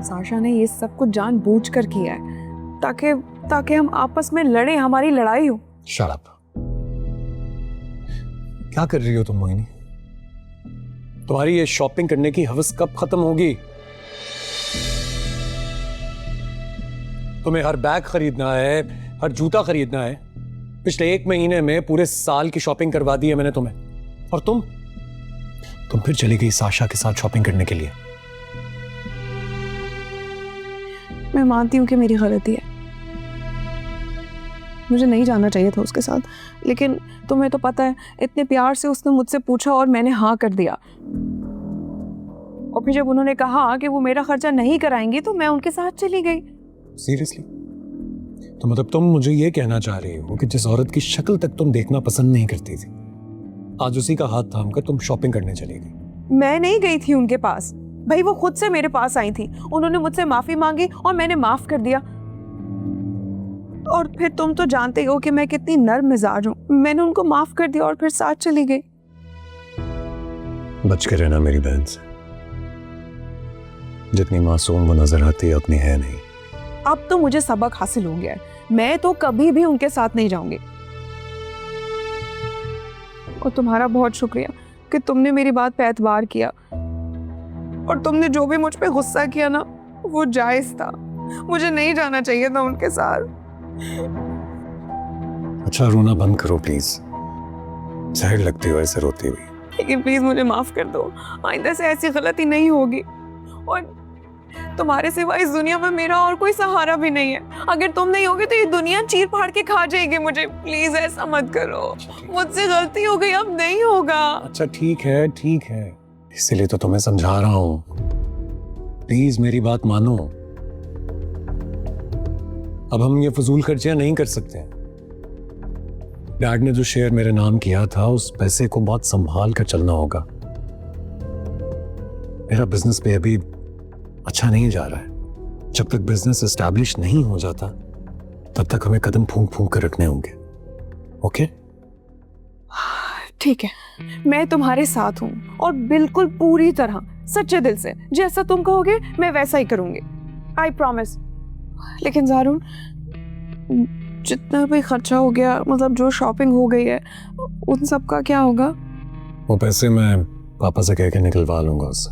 Sasha ने ये सब कुछ जानबूझकर किया है ताकि ताकि हम आपस में लड़े, हमारी लड़ाई हो। Shut up. क्या कर रही हो तुम मोहिनी? तुम्हारी ये शॉपिंग करने की हवस कब खत्म होगी? तुम्हें हर बैग खरीदना है, हर जूता खरीदना है। पिछले 1 महीने में पूरे साल की शॉपिंग करवा दी है मैंने तुम्हें, और तुम फिर चली गई साशा के साथ शॉपिंग करने के लिए। मैं मानती हूँ कि मेरी गलती है, मुझे नहीं जाना चाहिए था उसके साथ, लेकिन तुम्हें तो पता है इतने प्यार से उसने मुझसे पूछा और मैंने हाँ कर दिया। और फिर जब उन्होंने कहा कि वो मेरा खर्चा नहीं कराएंगी तो मैं उनके साथ चली गई। सीरियसली? तो मतलब तुम मुझे ये कहना चाह रही हो कि जिस औरत की शक्ल तक तुम देखना पसंद नहीं करती थी, आज उसी का हाथ थामकर तुम शॉपिंग करने चली गई? मैं नहीं गई थी उनके पास भाई, वो खुद से मेरे पास आई थी। उन्होंने मुझसे माफी मांगी और मैंने माफ कर दिया। और फिर तुम तो जानते हो कि मैं कितनी नर्म मिजाज हूँ, मैंने उनको माफ कर दिया और फिर साथ चली गई। बच के रहना मेरी बहन से, जितनी मासूम वो नजर आती है उतनी है नहीं। अब तो मुझे सबक हासिल हो गया है, मैं तो कभी भी उनके साथ नहीं जाऊंगी। और तुम्हारा बहुत शुक्रिया कि तुमने मेरी बात पे एतबार किया, और तुमने जो भी मुझ पे गुस्सा किया ना वो जायज था। मुझे नहीं जाना चाहिए था उनके साथ। अच्छा रोना बंद करो प्लीज, जहर लगती हो ऐसे रोती हुई। लेकिन प्लीज मुझे माफ कर दो, आइंदा से ऐसी गलती नहीं होगी। और तुम्हारे सिवा इस दुनिया में मेरा और कोई सहारा भी नहीं है। अगर तुम नहीं होगे तो ये दुनिया चीर फाड़ के खा जाएगी मुझे। प्लीज ऐसा मत करो, मुझसे गलती हो गई, अब नहीं होगा। अच्छा ठीक है, इसीलिए तो तुम्हें समझा रहा हूं। प्लीज मेरी बात मानो, अब हम ये फजूल खर्चियां नहीं कर सकते। डैड ने जो शेयर मेरे नाम किया था उस पैसे को बहुत संभाल कर चलना होगा। मेरा बिजनेस पे अभी अच्छा नहीं जा रहा है। जब तक बिजनेस एस्टैब्लिश नहीं हो जाता तब तक हमें कदम फूंक फूंक कर रखने होंगे। ओके? ठीक है, मैं तुम्हारे साथ हूँ और बिल्कुल पूरी तरह सच्चे दिल से जैसा तुम कहोगे मैं वैसा ही करूंगी। I promise. लेकिन ज़ारून, जितना भी खर्चा हो गया, मतलब जो शॉपिंग हो गई है, उन सब का क्या होगा? वो पैसे मैं पापा से कह के निकलवा लूंगा उससे,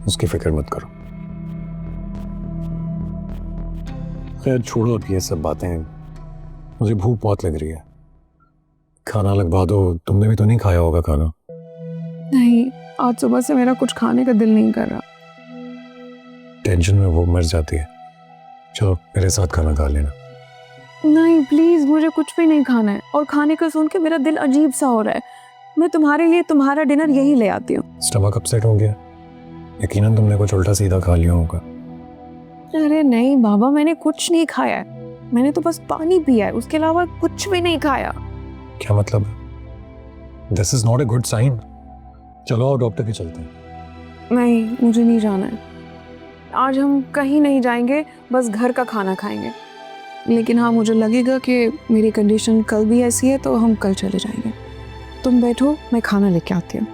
उसकी फिक्र मत करो। खैर छोड़ो अब ये सब बातें, मुझे भूख बहुत लग रही है। खाना लगवा दो। तुमने भी तो नहीं खाया होगा खाना? नहीं, आज सुबह से मेरा कुछ खाने का दिल नहीं कर रहा। टेंशन में वो मर जाती है। चलो मेरे साथ खाना खा लेना। नहीं प्लीज, मुझे कुछ भी नहीं खाना है, और खाने का सुन के मेरा दिल अजीब सा हो रहा है। मैं तुम्हारे लिए तुम्हारा डिनर यही ले आती हूँ। स्टमक अपसेट हो गया? यकीनन तुमने कुछ उल्टा सीधा खा लिया होगा। अरे नहीं बाबा, मैंने कुछ नहीं खाया है, मैंने तो बस पानी पिया है, उसके अलावा कुछ भी नहीं खाया। क्या मतलब? This is not a good sign. चलो आओ डॉक्टर के चलते हैं। नहीं, मुझे नहीं जाना है। आज हम कहीं नहीं जाएंगे, बस घर का खाना खाएंगे। लेकिन हाँ, मुझे लगेगा कि मेरी कंडीशन कल भी ऐसी है तो हम कल चले जाएंगे। तुम बैठो, मैं खाना लेके आती हूँ।